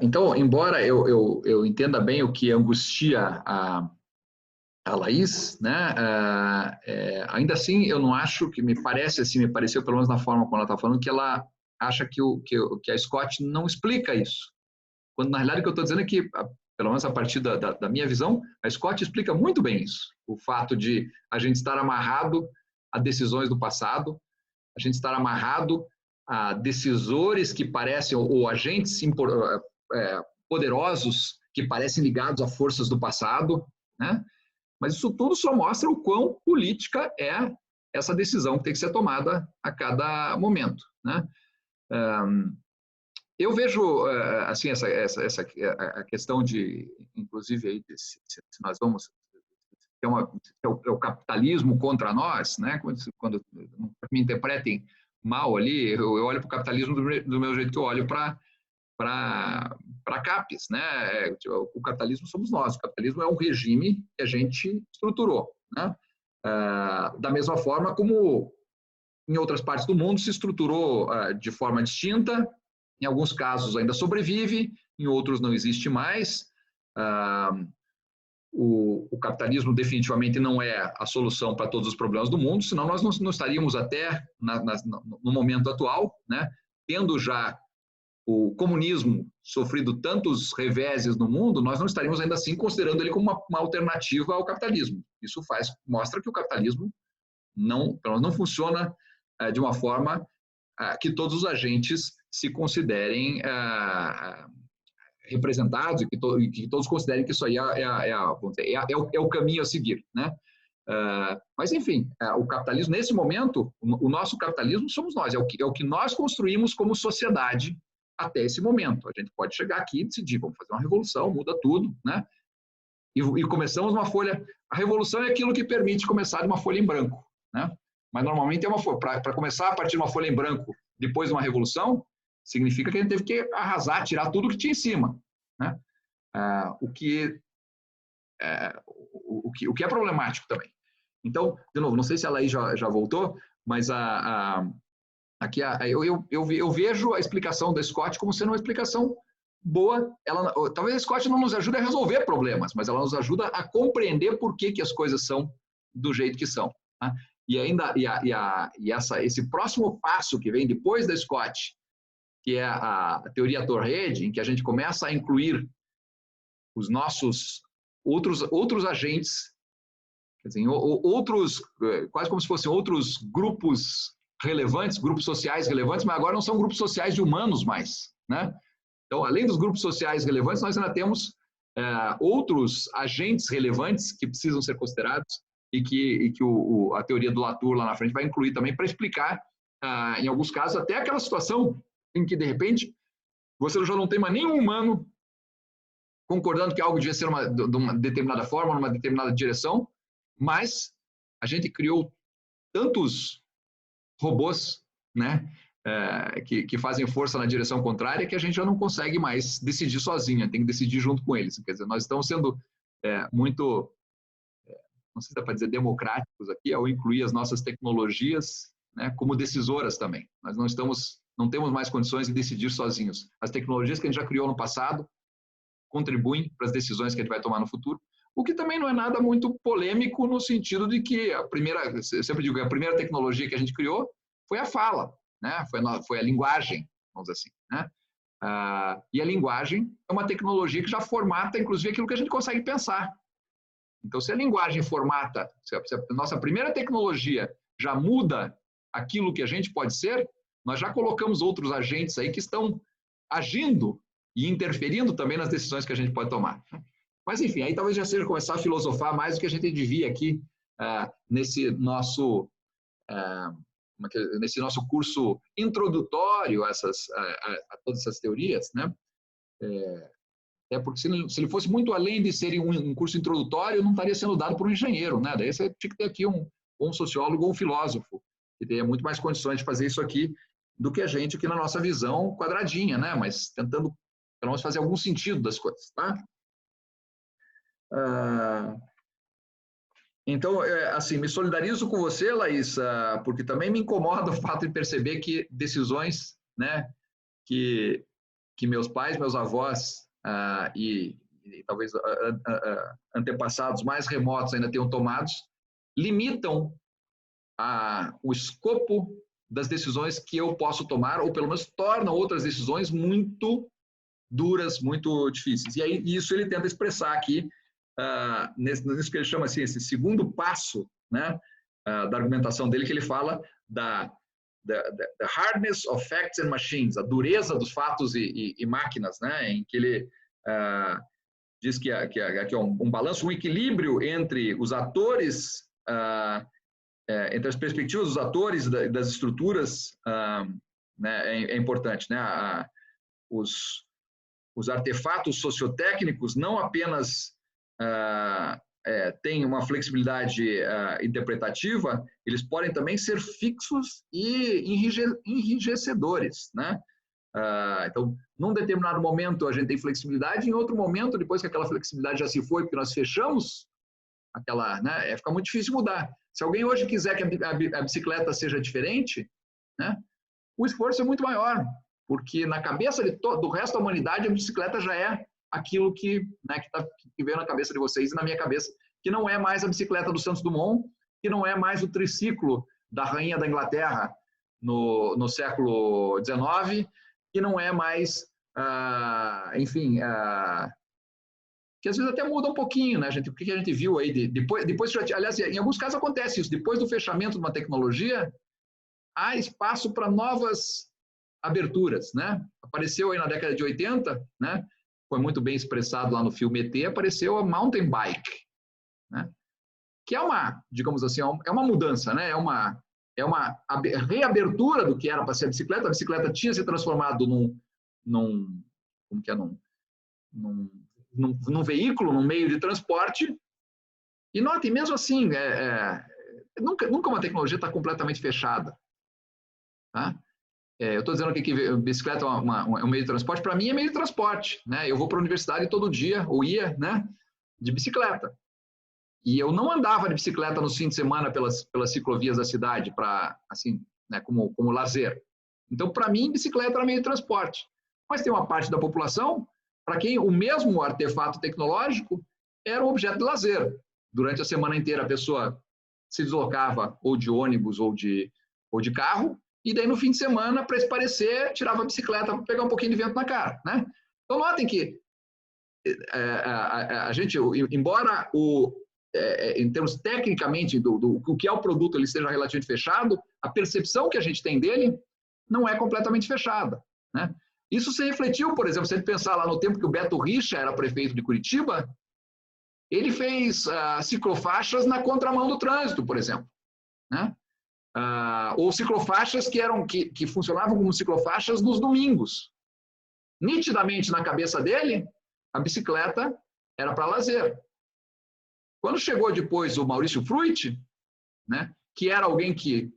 Então, embora eu entenda bem o que angustia a Laís, né? Ainda assim, eu não acho que me parece assim, me pareceu pelo menos na forma como ela está falando, que ela acha que a Scott não explica isso. Quando na realidade o que eu estou dizendo é que, pelo menos a partir da minha visão, a Scott explica muito bem isso. O fato de a gente estar amarrado a decisões do passado, a gente estar amarrado a decisores que parecem, ou agentes poderosos que parecem ligados a forças do passado, né? Mas isso tudo só mostra o quão política é essa decisão que tem que ser tomada a cada momento, né? Eu vejo assim a questão de, inclusive aí, se nós vamos é o capitalismo contra nós, né? Quando me interpretem mal ali, eu olho para o capitalismo do meu jeito que eu olho para CAPES, né? O capitalismo somos nós, o capitalismo é um regime que a gente estruturou, né? Da mesma forma como em outras partes do mundo se estruturou de forma distinta, em alguns casos ainda sobrevive, em outros não existe mais. O capitalismo definitivamente não é a solução para todos os problemas do mundo, senão nós não estaríamos até no momento atual, né, tendo já o comunismo sofrido tantos reveses no mundo, nós não estaríamos ainda assim considerando ele como uma alternativa ao capitalismo. Isso mostra que o capitalismo não funciona de uma forma que todos os agentes se considerem representados e que todos considerem que isso aí é o caminho a seguir, né? Mas, enfim, o capitalismo, nesse momento, o nosso capitalismo somos nós, é o que nós construímos como sociedade até esse momento. A gente pode chegar aqui e decidir, vamos fazer uma revolução, muda tudo, né? E começamos uma folha... A revolução é aquilo que permite começar de uma folha em branco, né? Mas, normalmente, para começar a partir de uma folha em branco, depois de uma revolução, significa que a gente teve que arrasar, tirar tudo que tinha em cima, né? O que é problemático também. Então, de novo, não sei se a Laís já voltou, mas aqui eu vejo a explicação da Scott como sendo uma explicação boa. Talvez a Scott não nos ajude a resolver problemas, mas ela nos ajuda a compreender por que as coisas são do jeito que são, né? E ainda esse próximo passo que vem depois da Scott, que é a teoria Torred, em que a gente começa a incluir os nossos outros agentes, quer dizer, quase como se fossem outros grupos relevantes, grupos sociais relevantes, mas agora não são grupos sociais de humanos mais, né? Então, além dos grupos sociais relevantes, nós ainda temos outros agentes relevantes que precisam ser considerados e que a teoria do Latour lá na frente vai incluir também para explicar, em alguns casos, até aquela situação em que, de repente, você já não tem mais nenhum humano concordando que algo devia ser de uma determinada forma, numa determinada direção, mas a gente criou tantos robôs, né, que fazem força na direção contrária que a gente já não consegue mais decidir sozinho, tem que decidir junto com eles. Quer dizer, nós estamos sendo muito, não sei se dá para dizer democráticos aqui, ao incluir as nossas tecnologias, né, como decisoras também. Nós não temos mais condições de decidir sozinhos. As tecnologias que a gente já criou no passado contribuem para as decisões que a gente vai tomar no futuro, o que também não é nada muito polêmico no sentido de que eu sempre digo, a primeira tecnologia que a gente criou foi a fala, né? Foi a linguagem, vamos dizer assim, né? E a linguagem é uma tecnologia que já formata, inclusive, aquilo que a gente consegue pensar. Então, se a linguagem formata, se a nossa primeira tecnologia já muda aquilo que a gente pode ser, nós já colocamos outros agentes aí que estão agindo e interferindo também nas decisões que a gente pode tomar. Mas, enfim, aí talvez já seja começar a filosofar mais do que a gente devia aqui nesse nosso curso introdutório a todas essas teorias, né? Porque se ele fosse muito além de ser um curso introdutório, não estaria sendo dado por um engenheiro, né? Daí você tinha que ter aqui um sociólogo ou um filósofo, que teria muito mais condições de fazer isso aqui do que a gente aqui na nossa visão quadradinha, né? Mas tentando, pelo menos, fazer algum sentido das coisas, tá? Então, assim, me solidarizo com você, Laís, porque também me incomoda o fato de perceber que decisões, né, que que meus pais, meus avós e talvez antepassados mais remotos ainda tenham tomados, limitam o escopo das decisões que eu posso tomar, ou pelo menos tornam outras decisões muito duras, muito difíceis. E aí isso ele tenta expressar aqui, nisso que ele chama assim, esse segundo passo, né, da argumentação dele, que ele fala da hardness of facts and machines, a dureza dos fatos e máquinas, né, em que ele diz que é um balanço, um equilíbrio entre os atores, entre as perspectivas dos atores das estruturas, né, é importante, né, os artefatos sociotécnicos não apenas têm uma flexibilidade interpretativa, eles podem também ser fixos e enrijecedores, né? Então, num determinado momento a gente tem flexibilidade, em outro momento, depois que aquela flexibilidade já se foi, porque nós fechamos aquela, né, fica muito difícil mudar. Se alguém hoje quiser que a bicicleta seja diferente, né, o esforço é muito maior, porque na cabeça do resto da humanidade a bicicleta já é aquilo que veio na cabeça de vocês e na minha cabeça, que não é mais a bicicleta do Santos Dumont, que não é mais o triciclo da rainha da Inglaterra no século XIX, que não é mais, enfim, que às vezes até muda um pouquinho, né, gente? O que a gente viu aí, depois, aliás, em alguns casos acontece isso, depois do fechamento de uma tecnologia, há espaço para novas aberturas, né? Apareceu aí na década de 80, né? Foi muito bem expressado lá no filme ET, apareceu a mountain bike, né? Que é uma, digamos assim, é uma mudança, né? É uma reabertura do que era para ser a bicicleta. A bicicleta tinha se transformado num veículo, num meio de transporte. E notem, mesmo assim, nunca uma tecnologia está completamente fechada, tá? Eu estou dizendo aqui que bicicleta é um meio de transporte. Para mim é meio de transporte, né? Eu vou para a universidade todo dia, ou ia, né, de bicicleta. E eu não andava de bicicleta no fim de semana pelas ciclovias da cidade, assim, né, como lazer. Então, para mim, bicicleta era meio de transporte. Mas tem uma parte da população para quem o mesmo artefato tecnológico era um objeto de lazer. Durante a semana inteira a pessoa se deslocava ou de ônibus ou de carro, e daí no fim de semana, para esparecer, tirava a bicicleta para pegar um pouquinho de vento na cara, né? Então, notem que a gente, embora em termos tecnicamente do que é o produto ele esteja relativamente fechado, a percepção que a gente tem dele não é completamente fechada, né? Isso se refletiu, por exemplo, se a gente pensar lá no tempo que o Beto Richa era prefeito de Curitiba, ele fez ciclofaixas na contramão do trânsito, por exemplo, né? Ou ciclofaixas que funcionavam como ciclofaixas nos domingos. Nitidamente na cabeça dele, a bicicleta era para lazer. Quando chegou depois o Maurício Fruit, né, que era alguém que